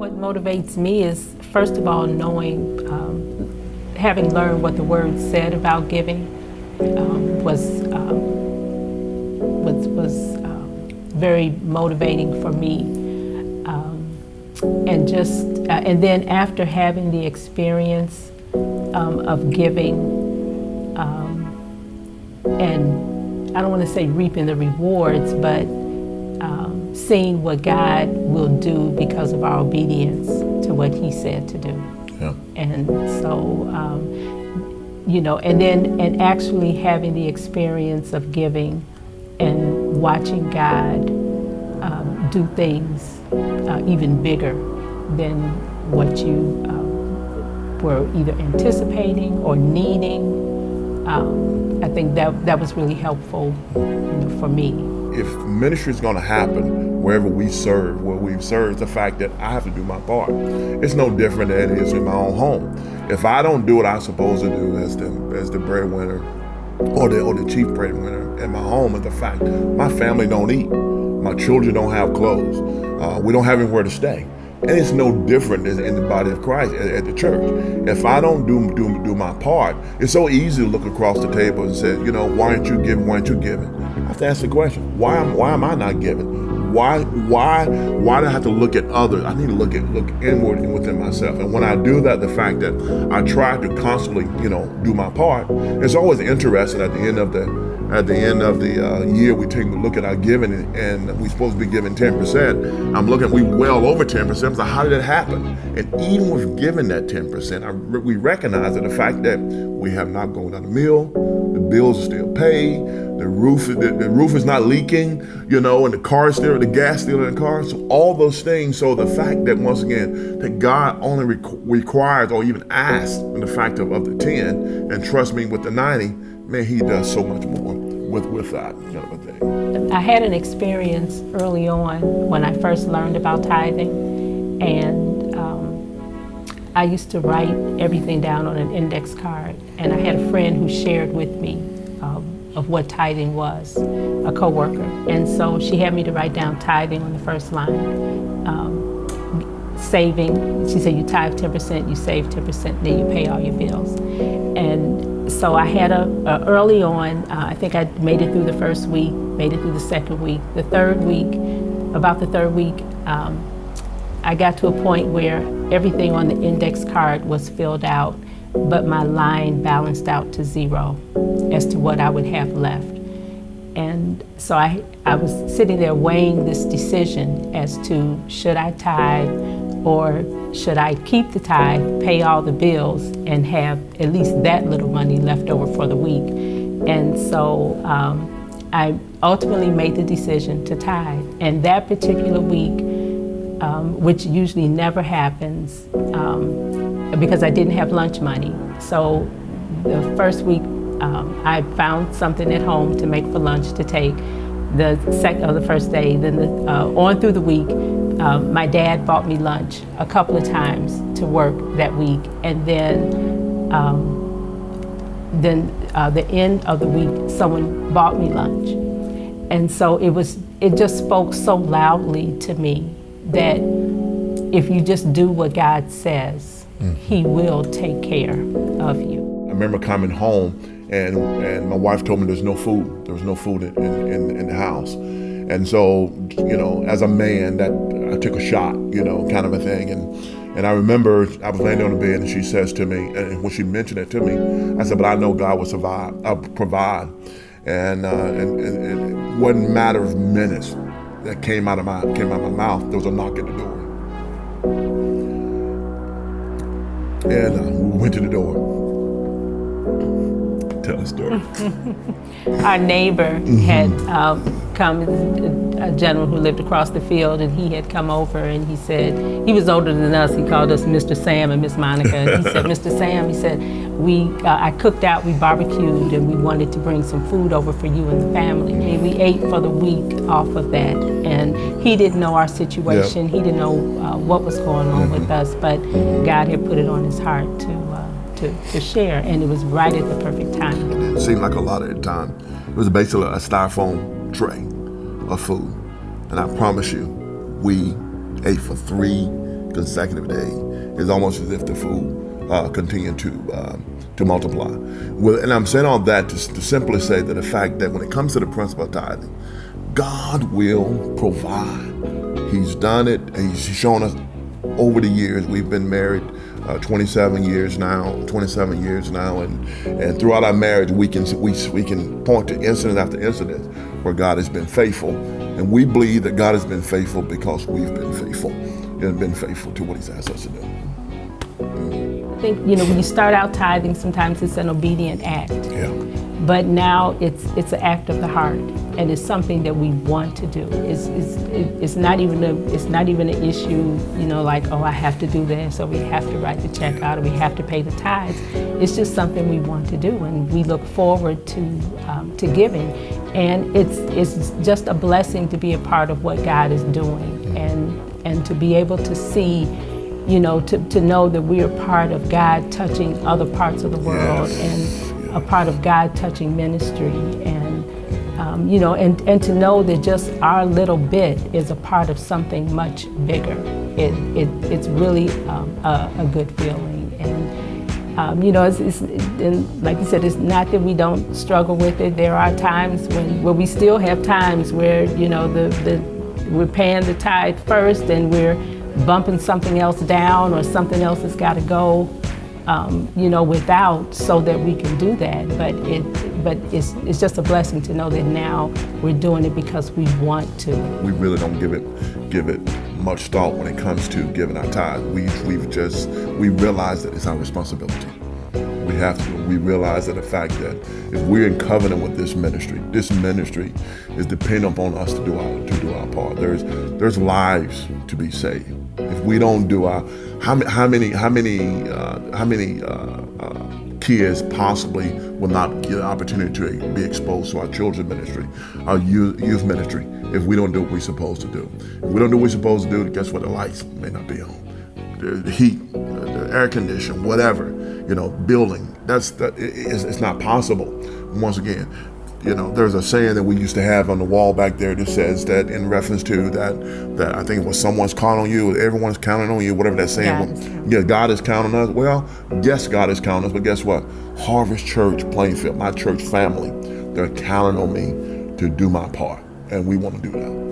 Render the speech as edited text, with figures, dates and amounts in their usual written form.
What motivates me is, first of all, knowing, having learned what the Word said about giving was very motivating for me. And then after having the experience of giving, and I don't want to say reaping the rewards, but seeing what God will do because of our obedience to what He said to do. Yeah. And so, and actually having the experience of giving and watching God do things even bigger than what you were either anticipating or needing. I think that was really helpful for me. If ministry is going to happen wherever we serve, where we've served, the fact that I have to do my part. It's no different than it is in my own home. If I don't do what I'm supposed to do as the breadwinner or the chief breadwinner in my home, is the fact that my family don't eat, my children don't have clothes, we don't have anywhere to stay. And it's no different in the body of Christ at the church. If I don't do my part, it's so easy to look across the table and say, why aren't you giving? Why aren't you giving? I have to ask the question, why am I not giving? Why do I have to look at others? I need to look inward and within myself. And when I do that, the fact that I try to constantly, do my part, it's always interesting at the end of the year, we take a look at our giving, and we're supposed to be giving 10%. I'm looking, we well over 10%. So how did it happen? And even with giving that 10%, we recognize that the fact that we have not gone out of meal, the bills are still paid, the roof is not leaking, and the gas still in the car. So all those things. So the fact that, once again, that God only requires or even asks in the fact of the 10 and trust me with the 90, man, He does so much more with that kind of a thing. I had an experience early on when I first learned about tithing, and I used to write everything down on an index card, and I had a friend who shared with me of what tithing was, a coworker, and so she had me to write down tithing on the first line. Saving, she said, you tithe 10%, you save 10%, then you pay all your bills. And so I had early on, I think I made it through the first week, made it through the second week. About the third week, I got to a point where everything on the index card was filled out, but my line balanced out to zero as to what I would have left. And so I was sitting there weighing this decision as to, should I tithe or should I keep the tithe, pay all the bills, and have at least that little money left over for the week. And so I ultimately made the decision to tithe. And that particular week, which usually never happens, because I didn't have lunch money. So the first week, I found something at home to make for lunch to take the first day. Then on through the week, my dad bought me lunch a couple of times to work that week, and then the end of the week, someone bought me lunch. And so it just spoke so loudly to me that if you just do what God says, He will take care of you. I remember coming home, and my wife told me there's no food. There was no food in the house. And so, as a man, that I took a shot, kind of a thing. And I remember I was laying on the bed, and she says to me, and when she mentioned it to me, I said, but I know God will provide. And it wasn't a matter of minutes that came out of my mouth. There was a knock at the door. And we went to the door. Tell the story. Our neighbor had come, a gentleman who lived across the field, and he had come over, and he said, he was older than us, he called us Mr. Sam and Miss Monica, and he said, Mr. Sam, he said, I cooked out, we barbecued, and we wanted to bring some food over for you and the family. And we ate for the week off of that, and he didn't know our situation, he didn't know what was going on with us, but God had put it on his heart to share, and it was right at the perfect time. It seemed like a lot at the time. It was basically a styrofoam tray of food, and I promise you, we ate for 3 consecutive day, it's almost as if the food continued to multiply. Well, and I'm saying all that to simply say that the fact that when it comes to the principle of tithing, God will provide. He's done it. He's shown us over the years. We've been married 27 years now, and throughout our marriage, we can point to incident after incident where God has been faithful, and we believe that God has been faithful because we've been faithful and been faithful to what He's asked us to do. I think, when you start out tithing, sometimes it's an obedient act. Yeah. But now it's an act of the heart, and it's something that we want to do. It's not even an issue, like, oh, I have to do this, or we have to write the check out, or we have to pay the tithes. It's just something we want to do, and we look forward to giving. And it's just a blessing to be a part of what God is doing, and to be able to see, to know that we are part of God touching other parts of the world, and a part of God touching ministry, and and to know that just our little bit is a part of something much bigger. It's really a good feeling, and and like you said, it's not that we don't struggle with it. There are times where we still have times where we're paying the tithe first, and we're bumping something else down, or something else has got to go. Without, so that we can do that. But it's just a blessing to know that now we're doing it because we want to. We really don't give it much thought when it comes to giving our tithe. We realize that it's our responsibility. We have to. We realize that the fact that if we're in covenant with this ministry is dependent upon us to do our part. There's lives to be saved. If we don't do our, how many kids possibly will not get an opportunity to be exposed to our children's ministry, our youth ministry, if we don't do what we're supposed to do. If we don't do what we're supposed to do, guess what? The lights may not be on. The heat, the air conditioning, whatever, building. It's not possible. Once again, there's a saying that we used to have on the wall back there that says that, in reference to that I think it was someone's counting on you, everyone's counting on you, whatever that saying was. Yeah, God is counting on us. Well, yes, God is counting on us, but guess what? Harvest Church Plainfield, my church family, they're counting on me to do my part, and we want to do that.